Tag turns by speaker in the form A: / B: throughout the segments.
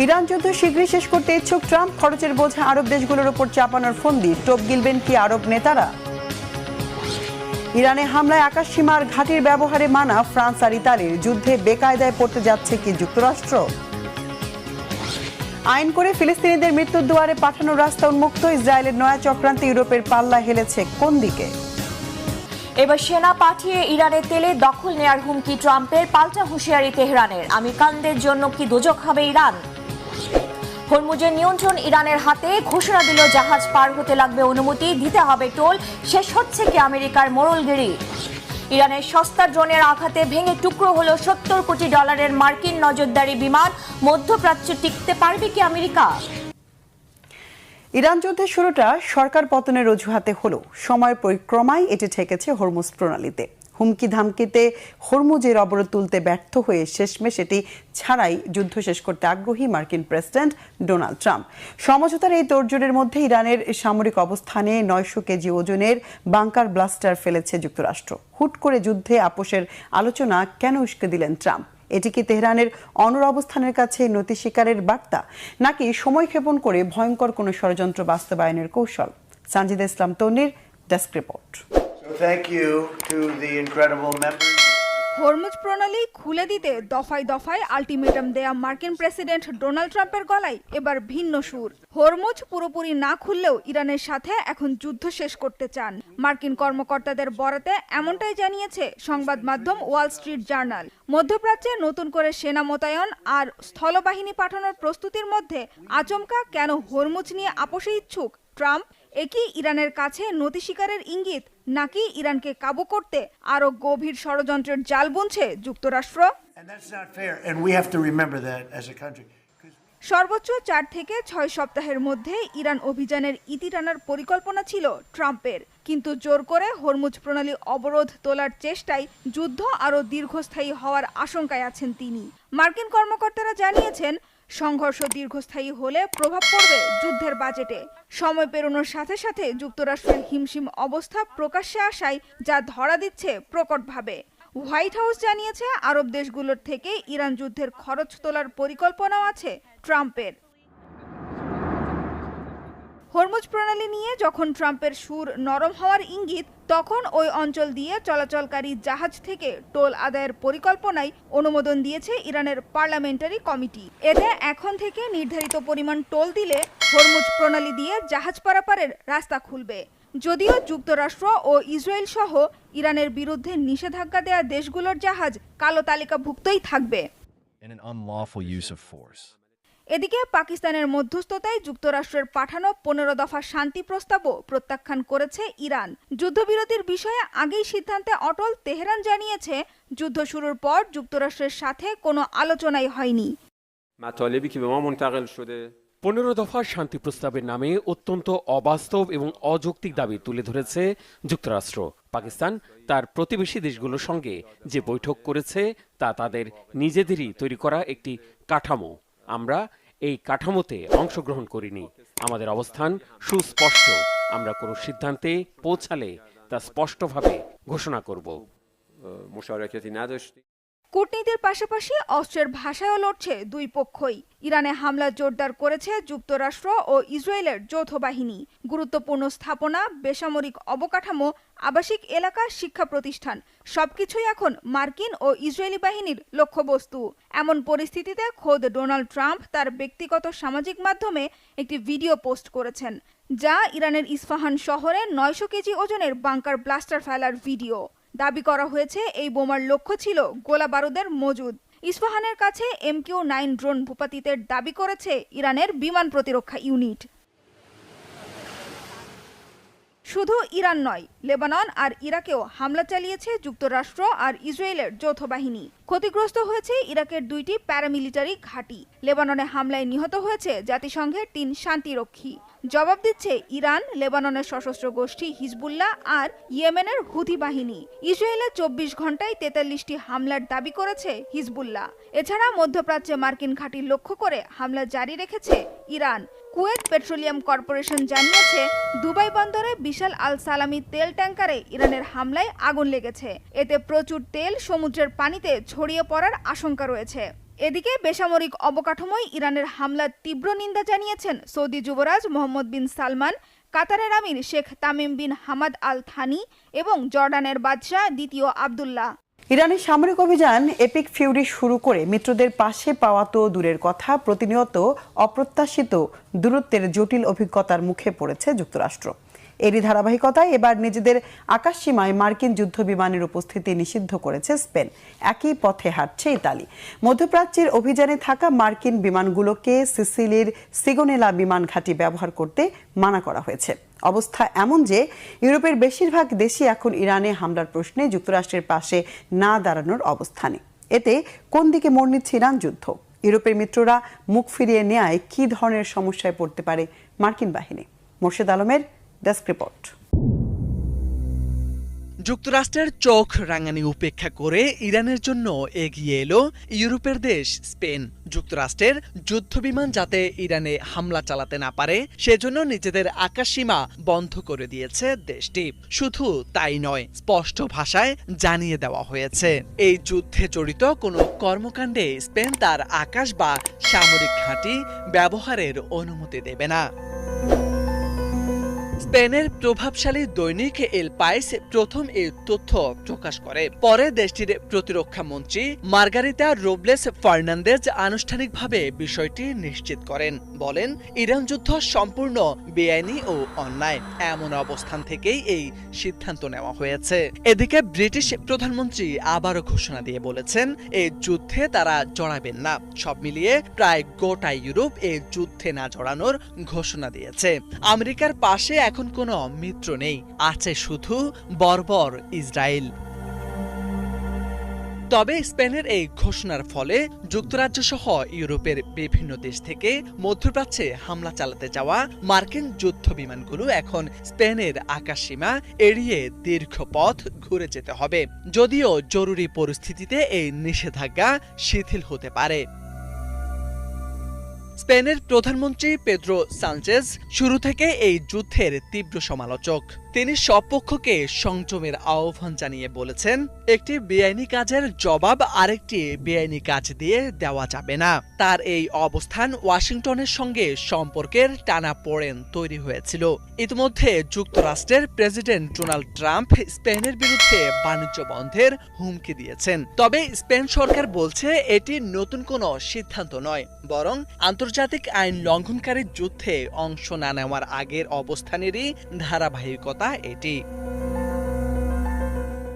A: Iran যুদ্ধ শীঘ্রই শেষ করতে ইচ্ছুক ট্রাম্প, খরচের বোঝা আরব দেশগুলোর উপর চাপানোর ফন্দি, টোপ গিলবেন কি আরব নেতারা? ইরানে হামলায় আকাশসীমার ঘাঁটির ব্যবহারে মানা ফ্রান্স আর ইতালির, যুদ্ধে বেকায়দায় পড়তে যাচ্ছে কি যুক্তরাষ্ট্র? আইন করে ফিলিস্তিনিদের মৃত্যুর দুয়ারে পাঠানোর রাস্তা উন্মুক্ত, ইসরায়েলের নয়া চক্রান্তে ইউরোপের পাল্লা হেলেছে কোন দিকে?
B: এবার সেনা পাঠিয়ে ইরানের তেলে দখল নেয়ার হুমকি ট্রাম্পের, পাল্টা হুঁশিয়ারি তেহরানের, আমেরিকানদের জন্য কি দোজখ হবে ইরান? হরমুজের নিয়ন্ত্রণ ইরানের হাতে, ঘোষণা দিল জাহাজ পার হতে লাগবে অনুমতি, দিতে হবে টোল, শেষ হচ্ছে কি আমেরিকার মোড়লগিরি? ইরানের সস্তা ড্রোনের আঘাতে ভেঙে টুকরো হলো $70 কোটি মার্কিন নজরদারি বিমান, মধ্যপ্রাচ্যে টিকতে পারবে কি আমেরিকা?
A: ইরান যুদ্ধের শুরুটা সরকার পতনের অজুহাতে হলো, সময়ের পরিক্রমায় এটি ঠেকেছে হরমুজ প্রণালীতে। হুমকি ধামকিতে হরমুজের অবরোধ তুলতে ব্যর্থ হয়ে শেষমেশ এটি ছাড়াই যুদ্ধ শেষ করতে আগ্রহী মার্কিন প্রেসিডেন্ট ডোনাল্ড ট্রাম্প। সমঝোতার এই তোড়জোড়ের মধ্যে ইরানের সামরিক অবস্থানে 900 কেজি ওজনের বাংকার ব্লাস্টার ফেলেছে যুক্তরাষ্ট্র। হুট করে যুদ্ধে আপোষের আলোচনা কেন উস্কে দিলেন ট্রাম্প? এটি কি তেহরানের অনড় অবস্থানের কাছে নতি স্বীকারের বার্তা, নাকি সময় ক্ষেপণ করে ভয়ঙ্কর কোনো ষড়যন্ত্র বাস্তবায়নের কৌশল? সানজিদা ইসলাম তন্নির desk report.
C: Thank you to the incredible members.
D: Hormuz প্রণালী খুলে দিতে দফায় দফায় আলটিমেটাম দেয়া মার্কিন প্রেসিডেন্ট ডোনাল্ড ট্রাম্পের গলায় এবার ভিন্ন সুর। হরমুজ পুরোপুরি না খুললেও ইরানের সাথে এখন যুদ্ধ শেষ করতে চান। মার্কিন কর্মকর্তাদের বরাতে এমনটাই জানিয়েছে সংবাদ মাধ্যম ওয়াল স্ট্রিট জার্নাল। মধ্যপ্রাচ্যে নতুন করে সেনা মোতায়েন আর স্থলবাহিনী পাঠানোর প্রস্তুতির মধ্যে আচমকা কেন হরমুজ নিয়ে আপোষে ইচ্ছুক ট্রাম্প? একই ইরানের কাছে নতি স্বীকারের ইঙ্গিত, নাকি ইরানকে কাবু করতে আরো গভীর ষড়যন্ত্রের জাল বুনছে যুক্তরাষ্ট্র? সর্বোচ্চ 4 থেকে 6 সপ্তাহের মধ্যে ইরান অভিযানের ইতি টানার পরিকল্পনা ছিল ট্রাম্পের, কিন্তু জোর করে হরমুজ প্রণালী অবরোধ তোলার চেষ্টায় যুদ্ধ আরো দীর্ঘস্থায়ী হওয়ার আশঙ্কায় আছেন তিনি। মার্কিন কর্মকর্তারা জানিয়েছেন, সংঘর্ষ দীর্ঘস্থায়ী হলে প্রভাব পড়বে যুদ্ধের বাজেটে। সময় পেরোনোর সাথে সাথে যুক্তরাষ্ট্রের হিমশিম অবস্থা প্রকাশ্যে আসায় যা ধরা দিচ্ছে প্রকটভাবে। হোয়াইট হাউস জানিয়েছে, আরব দেশগুলোর থেকে ইরান যুদ্ধের খরচ তোলার পরিকল্পনাও আছে ট্রাম্পের। হরমুজ প্রণালী নিয়ে যখন ট্রাম্পের সুর নরম হওয়ার ইঙ্গিত, তখন ওই অঞ্চল দিয়ে চলাচলকারী জাহাজ থেকে টোল আদায়ের পরিকল্পনায় অনুমোদন দিয়েছে ইরানের পার্লামেন্টারি কমিটি। এতে এখন থেকে নির্ধারিত পরিমাণ টোল দিলে হরমুজ প্রণালী দিয়ে জাহাজ পারাপারের রাস্তা খুলবে। যদিও যুক্তরাষ্ট্র ও ইসরায়েল সহ ইরানের বিরুদ্ধে নিষেধাজ্ঞা দেয়া দেশগুলোর জাহাজ কালো তালিকাভুক্তই থাকবে। এদিকে পাকিস্তানের মধ্যস্থতায় যুক্তরাষ্ট্রের পাঠানো 15 দফা শান্তি প্রস্তাবও প্রত্যাখ্যান করেছে ইরান। যুদ্ধবিরতির বিষয়ে আগেই সিদ্ধান্তে অটল তেহরান জানিয়েছে, যুদ্ধ শুরুর পর যুক্তরাষ্ট্রের সাথে কোনো আলোচনাই হয়নি।
E: 15 দফা শান্তি প্রস্তাবের নামে অত্যন্ত অবাস্তব এবং অযৌক্তিক দাবি তুলে ধরেছে যুক্তরাষ্ট্র। পাকিস্তান তার প্রতিবেশী দেশগুলোর সঙ্গে যে বৈঠক করেছে তা তাদের নিজেদেরই তৈরি করা একটি কাঠামো। আমরা এই কাঠামোতে অংশগ্রহণ করিনি। আমাদের অবস্থান সুস্পষ্ট। আমরা কোনো সিদ্ধান্তে পৌঁছালে তা স্পষ্টভাবে ঘোষণা করব।
D: কূটনীতির পাশাপাশি অস্ত্রের ভাষায়ও লড়ছে দুই পক্ষই। ইরানে হামলা জোরদার করেছে যুক্তরাষ্ট্র ও ইসরায়েলের যৌথ বাহিনী। গুরুত্বপূর্ণ স্থাপনা, বেসামরিক অবকাঠামো, আবাসিক এলাকা, শিক্ষা প্রতিষ্ঠান সবকিছুই এখন মার্কিন ও ইসরায়েলি বাহিনীর লক্ষ্যবস্তু। এমন পরিস্থিতিতে খোদ ডোনাল্ড ট্রাম্প তার ব্যক্তিগত সামাজিক মাধ্যমে একটি ভিডিও পোস্ট করেছেন, যা ইরানের ইস্পাহান শহরে 900 কেজি ওজনের বাংকার ব্লাস্টার ফেলার ভিডিও। দাবি করা হয়েছে, এই বোমার লক্ষ্য ছিল গোলা বারুদের মজুদ। ইস্পাহানের কাছে MQ-9 ড্রোন ভূপাতিতের দাবি করেছে ইরানের বিমান প্রতিরক্ষা ইউনিট। শুধু ইরান নয়, লেবানন আর ইরাকেও হামলা চালিয়েছে যুক্তরাষ্ট্র আর ইসরায়েলের যৌথ বাহিনী। ক্ষতিগ্রস্ত হয়েছে ইরাকের 2টি প্যারামিলিটারি ঘাঁটি। লেবাননে হামলায় নিহত হয়েছে জাতিসংঘের 3 শান্তিরক্ষী। জবাব দিচ্ছে ইরান, লেবাননের সশস্ত্র গোষ্ঠী হিজবুল্লাহ আর ইয়েমেনের হুথি বাহিনী। ইসরায়েলে 24 ঘন্টায় 43টি হামলার দাবি করেছে হিজবুল্লাহ। এছাড়া মধ্যপ্রাচ্যে মার্কিন ঘাঁটি লক্ষ্য করে হামলা জারি রেখেছে ইরান। কুয়েত পেট্রোলিয়াম কর্পোরেশন জানিয়েছে, দুবাই বন্দরে বিশাল আল সালামি তেল ট্যাঙ্কারে ইরানের হামলায় আগুন লেগেছে। এতে প্রচুর তেল সমুদ্রের পানিতে ছড়িয়ে পড়ার আশঙ্কা রয়েছে। এদিকে বেসামরিক অবকাঠামোয় ইরানের হামলার তীব্র নিন্দা জানিয়েছেন সৌদি যুবরাজ মোহাম্মদ বিন সালমান, কাতারের আমির Sheikh Tamim bin Hamad Al Thani এবং জর্ডানের বাদশাহ দ্বিতীয় আব্দুল্লাহ।
A: ইরানের সামরিক অভিযান এপিক ফিউরি শুরু করে মিত্রদের পাশে পাওয়া তো দূরের কথা, প্রতিনিয়ত অপ্রত্যাশিত দূরত্বের জটিল অভিজ্ঞতার মুখে পড়েছে যুক্তরাষ্ট্র। এরই ধারাবাহিকতায় এবার নিজেদের আকাশসীমায় মার্কিন যুদ্ধ বিমানের উপস্থিতি নিষিদ্ধ করেছে স্পেন। একই পথে হাঁটছে ইতালি। মধ্যপ্রাচ্যের অভিযানে থাকা মার্কিন বিমানগুলোকে সিসিলির সিগোনেলা বিমান ঘাঁটি ব্যবহার করতে মানা করা হয়েছে। অবস্থা এমন যে ইউরোপের বেশিরভাগ দেশই এখন ইরানে হামলার প্রশ্নে যুক্তরাষ্ট্রের পাশে না দাঁড়ানোর অবস্থানে। এতে কোন দিকে মোড় নিচ্ছে ইরান যুদ্ধ? ইউরোপের মিত্ররা মুখ ফিরিয়ে নেয় কী ধরনের সমস্যায় পড়তে পারে মার্কিন বাহিনী? মোর্শেদ আলমের ডেস্ক রিপোর্ট।
F: যুক্তরাষ্ট্রের চোখ রাঙানি উপেক্ষা করে ইরানের জন্য এগিয়ে এলো ইউরোপের দেশ স্পেন। যুক্তরাষ্ট্রের যুদ্ধবিমান যাতে ইরানে হামলা চালাতে না পারে সেজন্য নিজেদের আকাশসীমা বন্ধ করে দিয়েছে দেশটি। শুধু তাই নয়, স্পষ্ট ভাষায় জানিয়ে দেওয়া হয়েছে এই যুদ্ধে জড়িত কোনো কর্মকাণ্ডে স্পেন তার আকাশ বা সামরিক ঘাঁটি ব্যবহারের অনুমতি দেবে না। স্পেনের প্রভাবশালী দৈনিক এল পাইস প্রথম এই তথ্য প্রকাশ করে। পরে দেশটির প্রতিরক্ষা মন্ত্রী মার্গারিতা রোবলেস ফার্নান্দেজ আনুষ্ঠানিকভাবে বিষয়টি নিশ্চিত করেন। বলেন, ইরান যুদ্ধ সম্পূর্ণ বেআইনি ও অন্যায়। এমন অবস্থান থেকেই এই সিদ্ধান্ত নেওয়া হয়েছে। এদিকে ব্রিটিশ প্রধানমন্ত্রী আবারও ঘোষণা দিয়ে বলেছেন, এই যুদ্ধে তারা জড়াবেন না। সব মিলিয়ে প্রায় গোটা ইউরোপ এই যুদ্ধে না জড়ানোর ঘোষণা দিয়েছে। আমেরিকার পাশে এখন কোনো মিত্র নেই, আছে শুধু বর্বর ইসরায়েল। তবে স্পেনের এই ঘোষণার ফলে যুক্তরাজ্য সহ ইউরোপের বিভিন্ন দেশ থেকে মধ্যপ্রাচ্যে হামলা চালাতে যাওয়া মার্কিন যুদ্ধ বিমানগুলো এখন স্পেনের আকাশসীমা এড়িয়ে দীর্ঘ পথ ঘুরে যেতে হবে। যদিও জরুরি পরিস্থিতিতে এই নিষেধাজ্ঞা শিথিল হতে পারে। স্পেনের প্রধানমন্ত্রী পেদ্রো সানচেজ শুরু থেকে এই যুদ্ধের তীব্র সমালোচক। তিনি সব পক্ষকে সংযমের আহ্বান জানিয়ে বলেছেন, একটি বেআইনি কাজের জবাব আরেকটি বেআইনি কাজ দিয়ে দেওয়া যাবে না। তার এই অবস্থান ওয়াশিংটনের সঙ্গে সম্পর্কের টানাপোড়েন তৈরি হয়েছিল। ইতিমধ্যে যুক্তরাষ্ট্রের প্রেসিডেন্ট ডোনাল্ড ট্রাম্প স্পেনের বিরুদ্ধে বাণিজ্য বন্ধের হুমকি দিয়েছেন। তবে স্পেন সরকার বলছে এটি নতুন কোনো সিদ্ধান্ত নয়, বরং আন্তর্জাতিক আইন লঙ্ঘনকারী যুদ্ধে অংশ না নেওয়ার আগের অবস্থানেরই ধারাবাহিকতা এটি।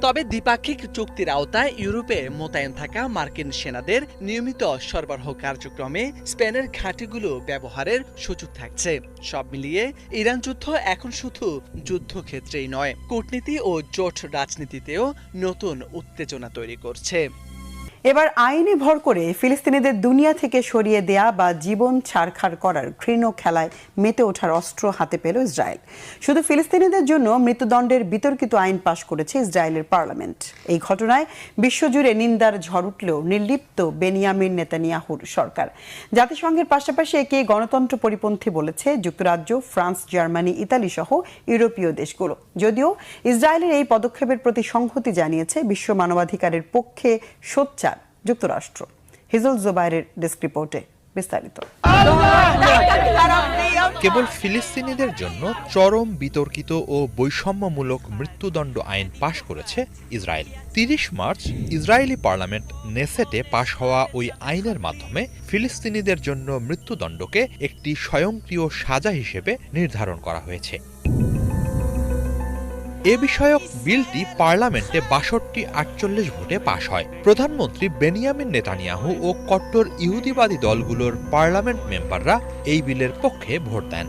F: তবে দ্বিপাক্ষিক চুক্তির আওতায় ইউরোপে মোতায়েন থাকা মার্কিন সেনাদের নিয়মিত সরবরাহ কার্যক্রমে স্পেনের ঘাঁটিগুলো ব্যবহারের সুযোগ থাকছে। সব মিলিয়ে ইরান যুদ্ধ এখন শুধু যুদ্ধক্ষেত্রেই নয়, কূটনীতি ও জোট রাজনীতিতেও নতুন উত্তেজনা তৈরি করছে।
A: এবার আইনে ভর করে ফিলিস্তিনিদের দুনিয়া থেকে সরিয়ে দেয়া বা জীবন ছাড়খাড় করার ঘৃণ খেলায় মেতে ওঠার অস্ত্র হাতে পেল ইসরায়েল। শুধু ফিলিস্তিনিদের জন্য মৃত্যুদণ্ডের বিতর্কিত আইন পাশ করেছে ইসরায়েলের পার্লামেন্ট। এই ঘটনায় বিশ্বজুড়ে নিন্দার ঝড় উঠলেও নির্লিপ্ত বেনিয়ামিন নেতানিয়াহুর সরকার। জাতিসংঘের পাশাপাশি একে গণতন্ত্র পরিপন্থী বলেছে যুক্তরাজ্য, ফ্রান্স, জার্মানি, ইতালি সহ ইউরোপীয় দেশগুলো। যদিও ইসরায়েলের এই পদক্ষেপের প্রতি সংহতি জানিয়েছে বিশ্ব মানবাধিকারের পক্ষে সোচ্চার যুক্তরাষ্ট্র। হিজল জোবায়ের ডেস্ক রিপোর্টে বিস্তারিত।
G: কেবল ফিলিস্তিনিদের জন্য চরম বিতর্কিত ও বৈষম্যমূলক মৃত্যুদণ্ড আইন পাশ করেছে ইসরায়েল। ৩০ মার্চ ইসরায়েলি পার্লামেন্ট নেসেটে পাশ হওয়া ওই আইনের মাধ্যমে ফিলিস্তিনিদের জন্য মৃত্যুদণ্ডকে একটি স্বয়ংক্রিয় সাজা হিসেবে নির্ধারণ করা হয়েছে। এ বিষয়ক বিলটি পার্লামেন্টে ৬২-৪৮ ভোটে পাশ হয়। প্রধানমন্ত্রী বেনিয়ামিন নেতানিয়াহু ও কট্টর ইহুদিবাদী দলগুলোর পার্লামেন্ট মেম্বাররা এই বিলের পক্ষে ভোট দেন।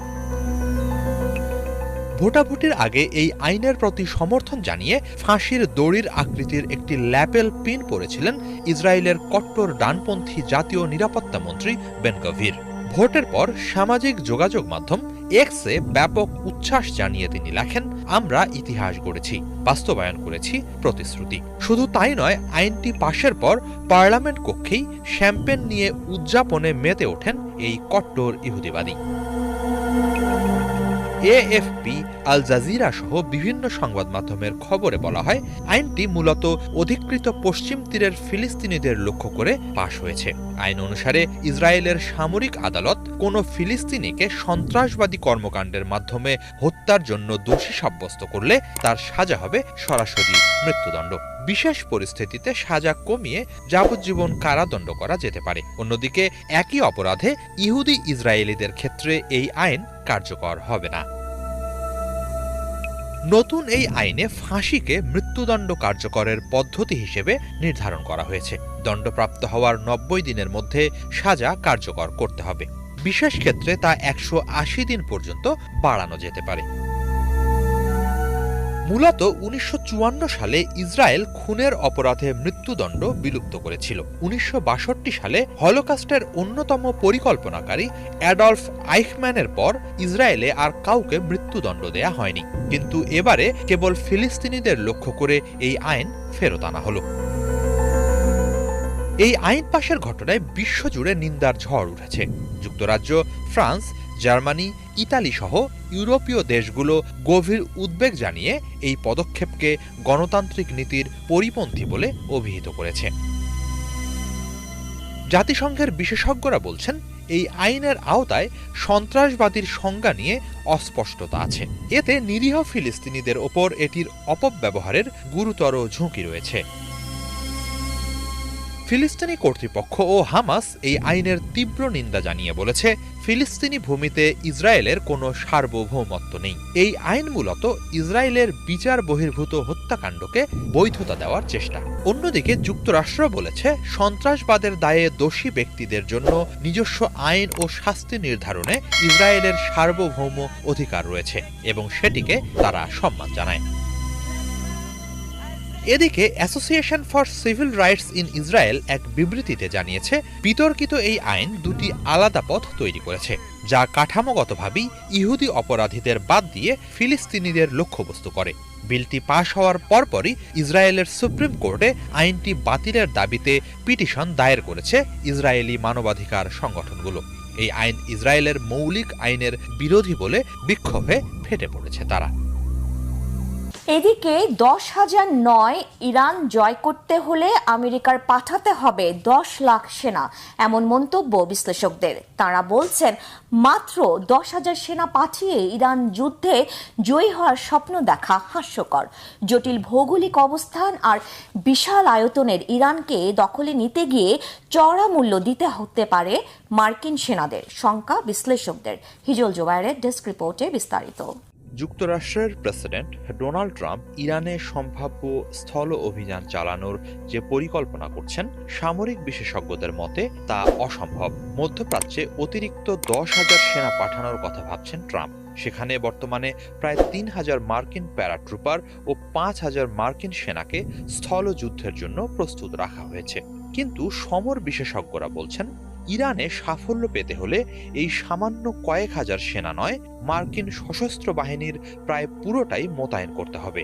G: ভোটাভুটির আগে এই আইনের প্রতি সমর্থন জানিয়ে ফাঁসির দড়ির আকৃতির একটি ল্যাপেল পিন পরেছিলেন ইসরায়েলের কট্টর ডানপন্থী জাতীয় নিরাপত্তা মন্ত্রী বেন গভির। ভোটের পর সামাজিক যোগাযোগ মাধ্যম এক্সে ব্যাপক উচ্ছ্বাস জানিয়ে তিনি লেখেন, আমরা ইতিহাস গড়েছি, বাস্তবায়ন করেছি প্রতিশ্রুতি। শুধু তাই নয়, আইনটি পাশের পর পার্লামেন্ট কক্ষেই শ্যাম্পেন নিয়ে উদযাপনে মেতে ওঠেন এই কট্টর ইহুদিবাদী। এএফপি, আল জাজিরা সহ বিভিন্ন সংবাদ মাধ্যমের খবরে বলা হয়, আইনটি মূলত অধিকৃত পশ্চিম তীরের ফিলিস্তিনিদের লক্ষ্য করে পাশ হয়েছে। আইন অনুসারে ইসরায়েলের সামরিক আদালত কোনো ফিলিস্তিনিকে সন্ত্রাসবাদী কর্মকাণ্ডের মাধ্যমে হত্যার জন্য দোষী সাব্যস্ত করলে তার সাজা হবে সরাসরি মৃত্যুদণ্ড। বিশেষ পরিস্থিতিতে সাজা কমিয়ে যাবজ্জীবন কারাদণ্ড করা যেতে পারে। অন্যদিকে একই অপরাধে ইহুদি ইসরায়েলিদের ক্ষেত্রে এই আইন কার্যকর হবে না। নতুন এই আইনে ফাঁসিকে মৃত্যুদণ্ড কার্যকরের পদ্ধতি হিসেবে নির্ধারণ করা হয়েছে। দণ্ডপ্রাপ্ত হওয়ার 90 দিনের মধ্যে সাজা কার্যকর করতে হবে। বিশেষ ক্ষেত্রে তা 180 দিন পর্যন্ত বাড়ানো যেতে পারে। মূলত 1954 সালে ইসরায়েল খুনের অপরাধে মৃত্যুদণ্ড বিলুপ্ত করেছিল। 1962 সালে হলোকস্টের অন্যতম পরিকল্পনাকারী অ্যাডলফ আইখম্যানের পর ইসরায়েলে আর কাউকে মৃত্যুদণ্ড দেয়া হয়নি, কিন্তু এবারে কেবল ফিলিস্তিনিদের লক্ষ্য করে এই আইন ফেরত আনা হলো। এই আইন পাশের ঘটনায় বিশ্বজুড়ে নিন্দার ঝড় উঠেছে। যুক্তরাজ্য, ফ্রান্স, জার্মানি, ইতালি সহ ইউরোপীয় দেশগুলো গভীর উদ্বেগ জানিয়ে এই পদক্ষেপকে গণতান্ত্রিক নীতির পরিপন্থী বলে অভিহিত করেছে। জাতিসংঘের বিশেষজ্ঞরা বলছেন, এই আইনের আওতায় সন্ত্রাসবাদীর সংজ্ঞা নিয়ে অস্পষ্টতা আছে। এতে নিরীহ ফিলিস্তিনিদের ওপর এটির অপব্যবহারের গুরুতর ঝুঁকি রয়েছে। ফিলিস্তিনি কর্তৃপক্ষ ও হামাস এই আইনের তীব্র নিন্দা জানিয়ে বলেছে, ফিলিস্তিনি ভূমিতে ইসরায়েলের কোনো সার্বভৌমত্ব নেই। এই আইন মূলত ইসরায়েলের বিচার বহির্ভূত হত্যাকাণ্ডকে বৈধতা দেওয়ার চেষ্টা। অন্যদিকে যুক্তরাষ্ট্র বলেছে, সন্ত্রাসবাদের দায়ে দোষী ব্যক্তিদের জন্য নিজস্ব আইন ও শাস্তি নির্ধারণে ইসরায়েলের সার্বভৌম অধিকার রয়েছে এবং সেটিকে তারা সম্মান জানায়। এদিকে association for civil rights in Israel এক বিবৃতিতে জানিয়েছে, বিতর্কিত এই আইন দুটি আলাদা পথ তৈরি করেছে, যা কাঠামোগতভাবেই ইহুদি অপরাধীদের বাদ দিয়ে ফিলিস্তিনিদের লক্ষ্যবস্তু করে। বিলটি পাশ হওয়ার পরপরই ইসরায়েলের সুপ্রিম কোর্টে আইনটি বাতিলের দাবিতে পিটিশন দায়ের করেছে ইসরায়েলি মানবাধিকার সংগঠনগুলো। এই আইন ইসরায়েলের মৌলিক আইনের বিরোধী বলে বিক্ষোভে ফেটে পড়েছে তারা।
B: এদিকে 10,000 নয়, ইরান জয় করতে হলে আমেরিকার পাঠাতে হবে 10 লাখ সেনা, এমন মন্তব্য বিশ্লেষকদের। তারা বলছেন, মাত্র 10,000 সেনা পাঠিয়ে ইরান যুদ্ধে জয়ী হওয়ার স্বপ্ন দেখা হাস্যকর। জটিল ভৌগোলিক অবস্থান আর বিশাল আয়তনের ইরানকে দখলে নিতে গিয়ে চড়া মূল্য দিতে হতে পারে মার্কিন সেনাদের, শঙ্কা বিশ্লেষকদের। হিজল জোবায়েরের ডেস্ক রিপোর্টে বিস্তারিত।
G: যুক্তরাষ্ট্রের প্রেসিডেন্ট ডোনাল্ড ট্রাম্প ইরানে সম্ভাব্য স্থল অভিযান চালানোর যে পরিকল্পনা করছেন, সামরিক বিশেষজ্ঞদের মতে তা অসম্ভব। মধ্যপ্রাচ্যে অতিরিক্ত 10,000 সেনা পাঠানোর কথা ভাবছেন ট্রাম্প। সেখানে বর্তমানে প্রায় 3,000 মার্কিন প্যারাট্রুপার ও 5,000 মার্কিন সেনাকে স্থলযুদ্ধের জন্য প্রস্তুত রাখা হয়েছে। কিন্তু সমর বিশেষজ্ঞরা বলছেন, ইরানে সাফল্য পেতে হলে এই সামান্য কয়েক হাজার সেনা নয়, মার্কিন সশস্ত্র বাহিনীর প্রায় পুরোটাই মোতায়েন করতে হবে।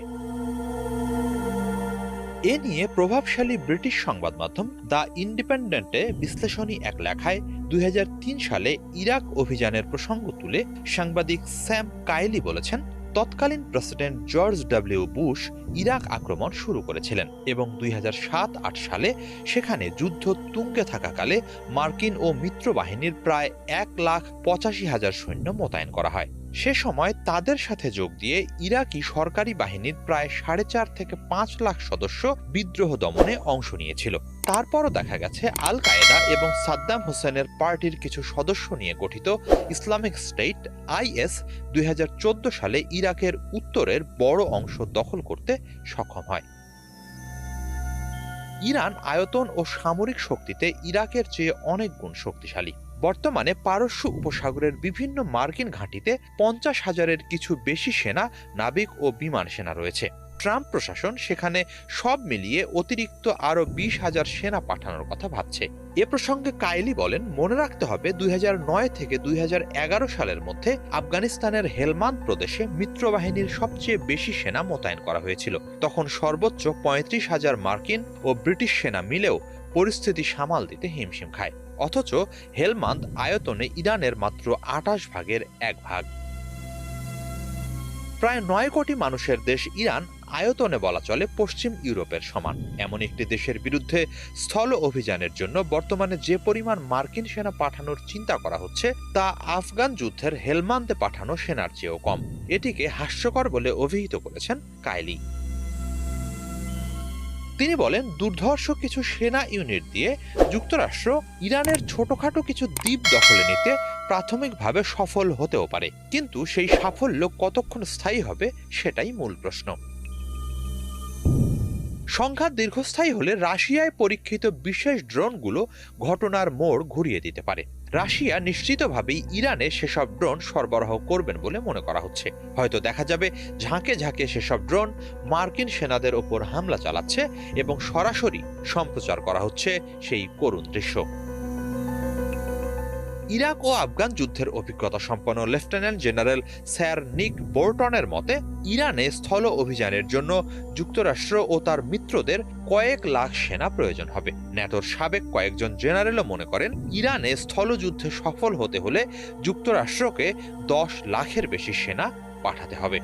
G: এ নিয়ে প্রভাবশালী ব্রিটিশ সংবাদ মাধ্যম দ্য ইন্ডিপেন্ডেন্টে বিশ্লেষণী এক লেখায় 2003 সালে ইরাক অভিযানের প্রসঙ্গ তুলে সাংবাদিক স্যাম কাইলি বলেছেন, তৎকালীন president George W Bush Iraq আক্রমণ শুরু করেছিলেন এবং 2007-8 সালে সেখানে যুদ্ধ তুঙ্গে থাকাকালে মার্কিন ও মিত্র বাহিনীর প্রায় 1,85,000 সৈন্য মোতায়েন করা হয়। সে সময় তাদের সাথে যোগ দিয়ে ইরাকি সরকারি বাহিনীর প্রায় 4.5 থেকে 5 লাখ সদস্য বিদ্রোহ দমনে অংশ নিয়েছিল। তারপরও দেখা গেছে, আল কায়েদা এবং সাদ্দাম হোসেনের পার্টির কিছু সদস্য নিয়ে গঠিত ইসলামিক স্টেট IS 2014 সালে ইরাকের উত্তরের বড় অংশ দখল করতে সক্ষম হয়। ইরান আয়তন ও সামরিক শক্তিতে ইরাকের চেয়ে অনেক গুণ শক্তিশালী। বর্তমানে পারস্য উপসাগরের বিভিন্ন মার্কিন ঘাঁটিতে 50,000-এর কিছু বেশি সেনা, নাবিক ও বিমান সেনা রয়েছে। ট্রাম্প প্রশাসন সেখানে সব মিলিয়ে অতিরিক্ত আরও 20,000 সেনা পাঠানোর কথা ভাবছে। এ প্রসঙ্গে কাইলি বলেন, মনে রাখতে হবে 2009 থেকে 2011 সালের মধ্যে আফগানিস্তানের হেলমান্দ প্রদেশে মিত্রবাহিনীর সবচেয়ে বেশি সেনা মোতায়েন করা হয়েছিল। তখন সর্বোচ্চ 35,000 মার্কিন ও ব্রিটিশ সেনা মিলেও পরিস্থিতি সামাল দিতে হিমশিম খায়। অথচ হেলমান্দ আয়তনে ইরানের মাত্র 28 ভাগের 1 ভাগ। প্রায় 9 কোটি মানুষের দেশ ইরান আয়তনে বলা চলে পশ্চিম ইউরোপের সমান। এমন একটি দেশের বিরুদ্ধে স্থল অভিযানের জন্য বর্তমানে যে পরিমাণ মার্কিন সেনা পাঠানোর চিন্তা করা হচ্ছে তা আফগান যুদ্ধের হেলমান্দে পাঠানো সেনার চেয়েও কম। এটিকে হাস্যকর বলে অভিহিত করেছেন কাইলি। তিনি বলেন, দুর্ধর্ষ কিছু সেনা ইউনিট দিয়ে যুক্তরাষ্ট্র ইরানের ছোটখাটো কিছু দ্বীপ দখলে নিতে প্রাথমিকভাবে সফল হতেও পারে, কিন্তু সেই সাফল্য কতক্ষণ স্থায়ী হবে সেটাই মূল প্রশ্ন। সংঘাত দীর্ঘস্থায়ী হলে রাশিয়ায় পরীক্ষিত বিশেষ ড্রোনগুলো ঘটনার মোড় ঘুরিয়ে দিতে পারে। রাশিয়া নিশ্চিতভাবেই ইরানে সেসব ড্রোন সরবরাহ করবেন বলে মনে করা হচ্ছে। হয়তো দেখা যাবে ঝাঁকে ঝাঁকে সেসব ড্রোন মার্কিন সেনাদের ওপর হামলা চালাচ্ছে এবং সরাসরি সম্প্রচার করা হচ্ছে সেই করুণ দৃশ্য। ইরাক ও আফগান যুদ্ধের অভিজ্ঞতা সম্পন্ন লেফটেন্যান্ট জেনারেল স্যার নিক বোর্টনের মতে, ইরানে স্থল অভিযানের জন্য যুক্তরাষ্ট্র ও তার মিত্রদের কয়েক লাখ সেনা প্রয়োজন হবে। ন্যাটোর সাবেক কয়েকজন জেনারেলও মনে করেন, ইরানে স্থলযুদ্ধে সফল হতে হলে যুক্তরাষ্ট্রকে 10 লাখের বেশি সেনা পাঠাতে হবে।